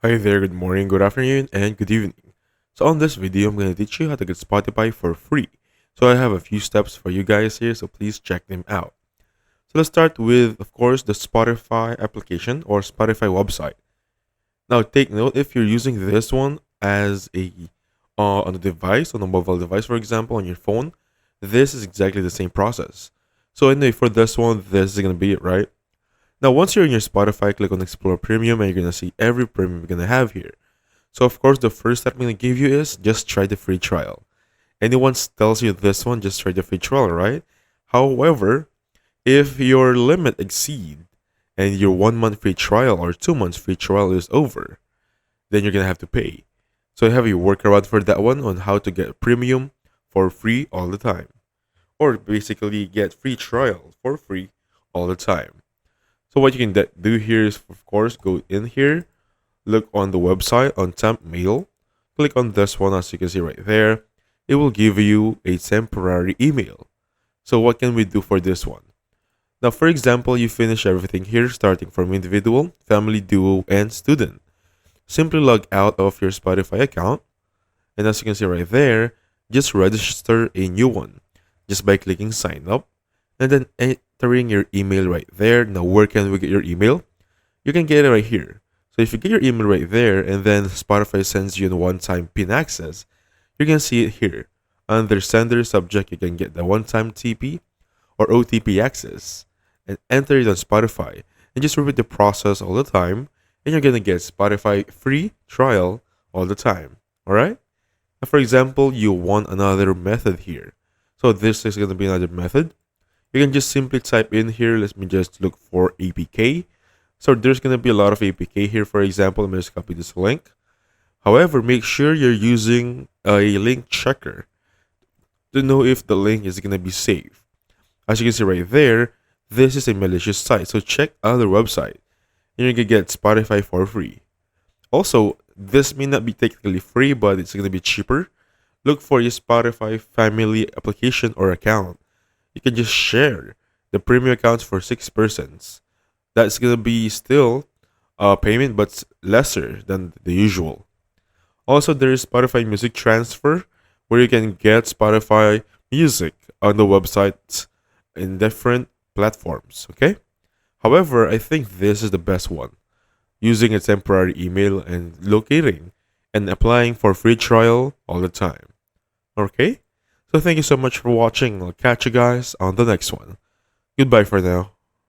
Hi there, good morning, good afternoon, and good evening. So on this video, I'm going to teach you how to get Spotify for free. So I have a few steps for you guys here, so please check them out. So let's start with, of course, the Spotify application or Spotify website. Now take note, if you're using this one as on a device, on a mobile device, for example, on your phone, this is exactly the same process. So anyway, for this one, this is going to be it, right? Now, once you're in your Spotify, click on Explore Premium, and you're gonna see every premium you're gonna have here. So, of course, the first step I'm gonna give you is just try the free trial. Anyone tells you this one, just try the free trial, right? However, if your limit exceed and your 1 month free trial or 2 months free trial is over, then you're gonna have to pay. So, I have a workaround for that one on how to get premium for free all the time, or basically get free trial for free all the time. So what you can do here is, of course, go in here, look on the website on temp mail, click on this one as you can see right there. It will give you a temporary email. So what can we do for this one? Now, for example, you finish everything here, starting from individual, family, duo, and student. Simply log out of your Spotify account, and as you can see right there, just register a new one just by clicking sign up and then entering your email right there. Now, where can we get your email? You can get it right here. So if you get your email right there and then Spotify sends you a one-time PIN access, you can see it here. Under sender subject, you can get the one-time TP or OTP access and enter it on Spotify and just repeat the process all the time and you're gonna get Spotify free trial all the time. Alright? Now, for example, you want another method here. So this is gonna be another method. You can just simply type in here. Let me just look for APK. So there's going to be a lot of APK here. For example, let me just copy this link. However, make sure you're using a link checker to know if the link is going to be safe. As you can see right there, this is a malicious site. So check other website and you're going to get Spotify for free. Also, this may not be technically free, but it's going to be cheaper. Look for your Spotify family application or account. You can just share the premium accounts for 6 persons. That's gonna be still a payment, but lesser than the usual. Also, there is Spotify Music Transfer, where you can get Spotify music on the website in different platforms. Okay. However, I think this is the best one. Using a temporary email and locating and applying for free trial all the time. Okay. So thank you so much for watching. I'll catch you guys on the next one. Goodbye for now.